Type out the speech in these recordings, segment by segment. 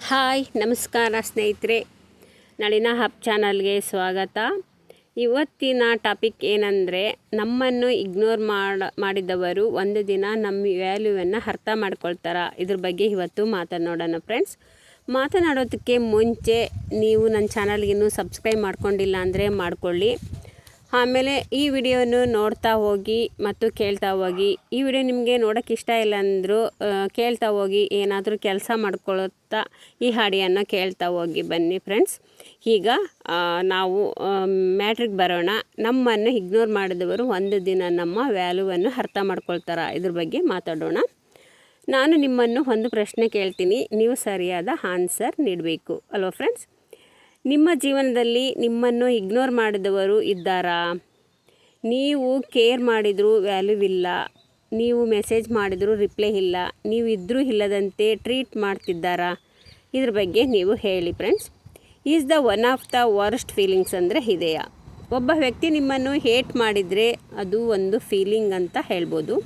Hi ನಮಸ್ಕಾರ ಸ್ನೇಹಿತರೆ, ನಳಿನ hub ಚಾನಲ್ಗೆ ಸ್ವಾಗತ. ಇವತ್ತಿನ ಟಾಪಿಕ್ ಏನಂದರೆ, ನಮ್ಮನ್ನು ಇಗ್ನೋರ್ ಮಾಡಿದವರು ಒಂದು ದಿನ ನಮ್ಮ ವ್ಯಾಲ್ಯೂವನ್ನು ಅರ್ಥ ಮಾಡ್ಕೊಳ್ತಾರ. ಇದ್ರ ಬಗ್ಗೆ ಇವತ್ತು ಮಾತನಾಡೋಣ ಫ್ರೆಂಡ್ಸ್. ಮಾತನಾಡೋದಕ್ಕೆ ಮುಂಚೆ ನೀವು ನನ್ನ ಚಾನಲ್ಗೆ ಇನ್ನೂ ಸಬ್ಸ್ಕ್ರೈಬ್ ಮಾಡ್ಕೊಂಡಿಲ್ಲ ಅಂದರೆ ಮಾಡ್ಕೊಳ್ಳಿ. ಆಮೇಲೆ ಈ ವಿಡಿಯೋವನ್ನು ನೋಡ್ತಾ ಹೋಗಿ ಮತ್ತು ಕೇಳ್ತಾ ಹೋಗಿ. ಈ ವಿಡಿಯೋ ನಿಮಗೆ ನೋಡೋಕ್ಕೆ ಇಷ್ಟ ಇಲ್ಲ ಅಂದರೂ ಕೇಳ್ತಾ ಹೋಗಿ, ಏನಾದರೂ ಕೆಲಸ ಮಾಡ್ಕೊಳ್ತಾ ಈ ಹಾಡಿಯನ್ನು ಕೇಳ್ತಾ ಹೋಗಿ ಬನ್ನಿ ಫ್ರೆಂಡ್ಸ್. ಈಗ ನಾವು ಮ್ಯಾಟ್ರಿಗೆ ಬರೋಣ. ನಮ್ಮನ್ನು ಇಗ್ನೋರ್ ಮಾಡಿದವರು ಒಂದು ದಿನ ನಮ್ಮ ವ್ಯಾಲ್ಯೂವನ್ನು ಅರ್ಥ ಮಾಡ್ಕೊಳ್ತಾರ. ಇದ್ರ ಬಗ್ಗೆ ಮಾತಾಡೋಣ. ನಾನು ನಿಮ್ಮನ್ನು ಒಂದು ಪ್ರಶ್ನೆ ಕೇಳ್ತೀನಿ, ನೀವು ಸರಿಯಾದ ಆನ್ಸರ್ ನೀಡಬೇಕು ಅಲ್ವಾ ಫ್ರೆಂಡ್ಸ್. ನಿಮ್ಮ ಜೀವನದಲ್ಲಿ ನಿಮ್ಮನ್ನು ಇಗ್ನೋರ್ ಮಾಡಿದವರು ಇದ್ದಾರಾ? ನೀವು ಕೇರ್ ಮಾಡಿದರೂ ವ್ಯಾಲ್ಯೂ ಇಲ್ಲ, ನೀವು ಮೆಸೇಜ್ ಮಾಡಿದರೂ ರಿಪ್ಲೈ ಇಲ್ಲ, ನೀವು ಇದ್ದರೂ ಇಲ್ಲದಂತೆ ಟ್ರೀಟ್ ಮಾಡ್ತಿದ್ದಾರಾ? ಇದ್ರ ಬಗ್ಗೆ ನೀವು ಹೇಳಿ friends. Is the one of the worst feelings ಅಂದರೆ ಇದೆಯಾ? ಒಬ್ಬ ವ್ಯಕ್ತಿ ನಿಮ್ಮನ್ನು ಹೇಟ್ ಮಾಡಿದರೆ ಅದು ಒಂದು ಫೀಲಿಂಗ್ ಅಂತ ಹೇಳ್ಬೋದು.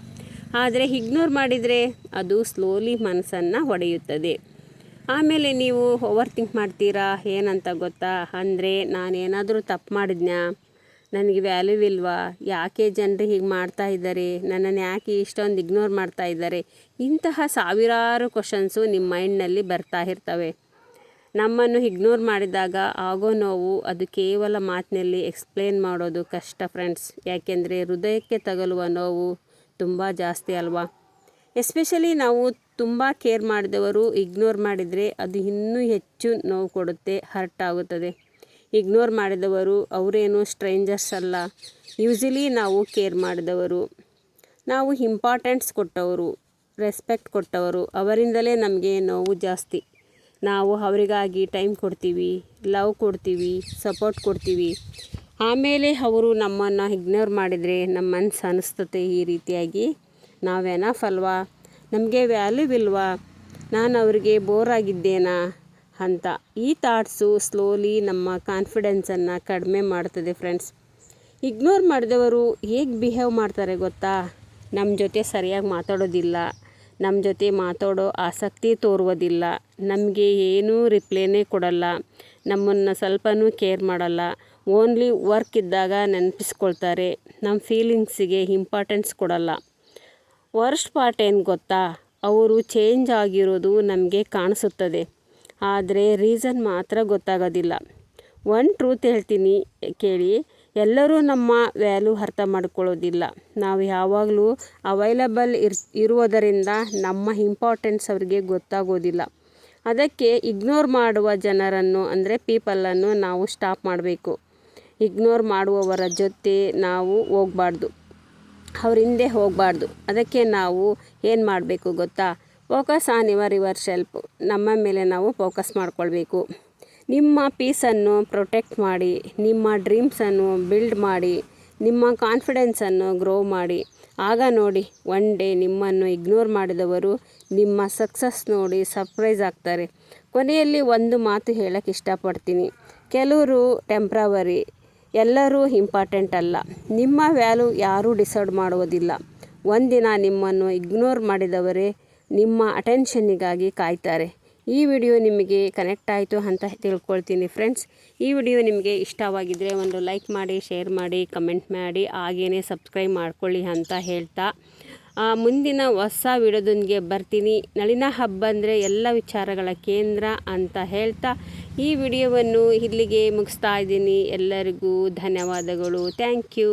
ಆದರೆ ಇಗ್ನೋರ್ ಮಾಡಿದರೆ ಅದು ಸ್ಲೋಲಿ ಮನಸ್ಸನ್ನು ಹೊಡೆಯುತ್ತದೆ. ಆಮೇಲೆ ನೀವು ಓವರ್ ಥಿಂಕ್ ಮಾಡ್ತೀರಾ. ಏನಂತ ಗೊತ್ತಾ? ಅಂದರೆ ನಾನೇನಾದರೂ ತಪ್ಪು ಮಾಡಿದ್ನಾ? ನನಗೆ ವ್ಯಾಲ್ಯೂ ಇಲ್ವಾ? ಯಾಕೆ ಜನರು ಹೀಗೆ ಮಾಡ್ತಾ ಇದ್ದಾರೆ? ನನ್ನನ್ನು ಯಾಕೆ ಇಷ್ಟೊಂದು ಇಗ್ನೋರ್ ಮಾಡ್ತಾ ಇದ್ದಾರೆ? ಇಂತಹ ಸಾವಿರಾರು ಕ್ವಶನ್ಸು ನಿಮ್ಮ ಮೈಂಡ್ನಲ್ಲಿ ಬರ್ತಾ ಇರ್ತವೆ. ನಮ್ಮನ್ನು ಇಗ್ನೋರ್ ಮಾಡಿದಾಗ ಆಗೋ ನೋವು ಅದು ಕೇವಲ ಮಾತಿನಲ್ಲಿ ಎಕ್ಸ್ಪ್ಲೇನ್ ಮಾಡೋದು ಕಷ್ಟ ಫ್ರೆಂಡ್ಸ್. ಯಾಕೆಂದರೆ ಹೃದಯಕ್ಕೆ ತಗಲುವ ನೋವು ತುಂಬ ಜಾಸ್ತಿ ಅಲ್ವಾ. ಎಸ್ಪೆಷಲಿ ನಾವು ತುಂಬ ಕೇರ್ ಮಾಡಿದವರು ಇಗ್ನೋರ್ ಮಾಡಿದರೆ ಅದು ಇನ್ನೂ ಹೆಚ್ಚು ನೋವು ಕೊಡುತ್ತೆ, ಹರ್ಟ್ ಆಗುತ್ತದೆ. ಇಗ್ನೋರ್ ಮಾಡಿದವರು ಅವರೇನು ಸ್ಟ್ರೇಂಜರ್ಸ್ ಅಲ್ಲ. ಯೂಶಲಿ ನಾವು ಕೇರ್ ಮಾಡಿದವರು, ನಾವು ಇಂಪಾರ್ಟೆನ್ಸ್ ಕೊಟ್ಟವರು, ರೆಸ್ಪೆಕ್ಟ್ ಕೊಟ್ಟವರು, ಅವರಿಂದಲೇ ನಮಗೆ ನೋವು ಜಾಸ್ತಿ. ನಾವು ಅವರಿಗಾಗಿ ಟೈಮ್ ಕೊಡ್ತೀವಿ, ಲವ್ ಕೊಡ್ತೀವಿ, ಸಪೋರ್ಟ್ ಕೊಡ್ತೀವಿ. ಆಮೇಲೆ ಅವರು ನಮ್ಮನ್ನು ಇಗ್ನೋರ್ ಮಾಡಿದರೆ ನಮ್ಮ ಮನಸ್ಸು ಅನ್ನಿಸ್ತತೆ ಈ ರೀತಿಯಾಗಿ, ನಾವು ಎನಫ್ ಅಲ್ವಾ, ನಮಗೆ ವ್ಯಾಲ್ಯೂ ಇಲ್ವಾ, ನಾನು ಅವರಿಗೆ ಬೋರ್ ಆಗಿದ್ದೇನಾ ಅಂತ. ಈ ಥಾಟ್ಸು ಸ್ಲೋಲಿ ನಮ್ಮ ಕಾನ್ಫಿಡೆನ್ಸನ್ನು ಕಡಿಮೆ ಮಾಡ್ತದೆ ಫ್ರೆಂಡ್ಸ್. ಇಗ್ನೋರ್ ಮಾಡಿದವರು ಹೇಗೆ ಬಿಹೇವ್ ಮಾಡ್ತಾರೆ ಗೊತ್ತಾ? ನಮ್ಮ ಜೊತೆ ಸರಿಯಾಗಿ ಮಾತಾಡೋದಿಲ್ಲ, ನಮ್ಮ ಜೊತೆ ಮಾತಾಡೋ ಆಸಕ್ತಿ ತೋರುವುದಿಲ್ಲ, ನಮಗೆ ಏನೂ ರಿಪ್ಲೈನೇ ಕೊಡಲ್ಲ, ನಮ್ಮನ್ನು ಸ್ವಲ್ಪನೂ ಕೇರ್ ಮಾಡಲ್ಲ. ಓನ್ಲಿ ವರ್ಕ್ ಇದ್ದಾಗ ನೆನಪಿಸ್ಕೊಳ್ತಾರೆ, ನಮ್ಮ ಫೀಲಿಂಗ್ಸಿಗೆ ಇಂಪಾರ್ಟೆನ್ಸ್ ಕೊಡಲ್ಲ. ವರ್ಸ್ಟ್ ಪಾರ್ಟ್ ಏನು ಗೊತ್ತಾ? ಅವರು ಚೇಂಜ್ ಆಗಿರೋದು ನಮಗೆ ಕಾಣಿಸುತ್ತದೆ, ಆದರೆ ರೀಸನ್ ಮಾತ್ರ ಗೊತ್ತಾಗೋದಿಲ್ಲ. ಒನ್ ಟ್ರೂತ್ ಹೇಳ್ತೀನಿ ಕೇಳಿ, ಎಲ್ಲರೂ ನಮ್ಮ ವ್ಯಾಲ್ಯೂ ಅರ್ಥ ಮಾಡ್ಕೊಳ್ಳೋದಿಲ್ಲ. ನಾವು ಯಾವಾಗಲೂ ಅವೈಲಬಲ್ ಇರುವುದರಿಂದ ನಮ್ಮ ಇಂಪಾರ್ಟೆನ್ಸ್ ಅವರಿಗೆ ಗೊತ್ತಾಗೋದಿಲ್ಲ. ಅದಕ್ಕೆ ಇಗ್ನೋರ್ ಮಾಡುವ ಜನರನ್ನು ಅಂದರೆ ಪೀಪಲನ್ನು ನಾವು ಸ್ಟಾಪ್ ಮಾಡಬೇಕು. ಇಗ್ನೋರ್ ಮಾಡುವವರ ಜೊತೆ ನಾವು ಹೋಗಬಾರ್ದು, ಅವ್ರ ಹಿಂದೆ ಹೋಗಬಾರ್ದು. ಅದಕ್ಕೆ ನಾವು ಏನು ಮಾಡಬೇಕು ಗೊತ್ತಾ? Focus on your self. ನಮ್ಮ ಮೇಲೆ ನಾವು ಫೋಕಸ್ ಮಾಡ್ಕೊಳ್ಬೇಕು. ನಿಮ್ಮ ಪೀಸನ್ನು ಪ್ರೊಟೆಕ್ಟ್ ಮಾಡಿ, ನಿಮ್ಮ ಡ್ರೀಮ್ಸನ್ನು ಬಿಲ್ಡ್ ಮಾಡಿ, ನಿಮ್ಮ ಕಾನ್ಫಿಡೆನ್ಸನ್ನು ಗ್ರೋ ಮಾಡಿ. ಆಗ ನೋಡಿ, ಒನ್ ಡೇ ನಿಮ್ಮನ್ನು ಇಗ್ನೋರ್ ಮಾಡಿದವರು ನಿಮ್ಮ ಸಕ್ಸಸ್ ನೋಡಿ ಸರ್ಪ್ರೈಸ್ ಆಗ್ತಾರೆ. ಕೊನೆಯಲ್ಲಿ ಒಂದು ಮಾತು ಹೇಳೋಕ್ಕೆ ಇಷ್ಟಪಡ್ತೀನಿ, ಕೆಲವರು ಟೆಂಪ್ರವರಿ, ಎಲ್ಲರೂ ಇಂಪಾರ್ಟೆಂಟ್ ಅಲ್ಲ. ನಿಮ್ಮ ವ್ಯಾಲ್ಯೂ ಯಾರೂ ಡಿಸೈಡ್ ಮಾಡುವುದಿಲ್ಲ. ಒಂದಿನ ನಿಮ್ಮನ್ನು ಇಗ್ನೋರ್ ಮಾಡಿದವರೇ ನಿಮ್ಮ ಅಟೆನ್ಷನ್ನಿಗಾಗಿ ಕಾಯ್ತಾರೆ. ಈ ವಿಡಿಯೋ ನಿಮಗೆ ಕನೆಕ್ಟ್ ಆಯಿತು ಅಂತ ತಿಳ್ಕೊಳ್ತೀನಿ ಫ್ರೆಂಡ್ಸ್. ಈ ವಿಡಿಯೋ ನಿಮಗೆ ಇಷ್ಟವಾಗಿದ್ದರೆ ಒಂದು ಲೈಕ್ ಮಾಡಿ, ಶೇರ್ ಮಾಡಿ, ಕಮೆಂಟ್ ಮಾಡಿ, ಹಾಗೆಯೇ ಸಬ್ಸ್ಕ್ರೈಬ್ ಮಾಡ್ಕೊಳ್ಳಿ ಅಂತ ಹೇಳ್ತಾ ಮುಂದಿನ ಹೊಸ ವಿಡಿಯೋದೊಂದಿಗೆ ಬರ್ತೀನಿ. ನಳಿನ ಹಬ್ ಅಂದರೆ ಎಲ್ಲ ವಿಚಾರಗಳ ಕೇಂದ್ರ ಅಂತ ಹೇಳ್ತಾ ಈ ವಿಡಿಯೋವನ್ನು ಇಲ್ಲಿಗೆ ಮುಗಿಸ್ತಾ ಇದ್ದೀನಿ. ಎಲ್ಲರಿಗೂ ಧನ್ಯವಾದಗಳು. Thank you.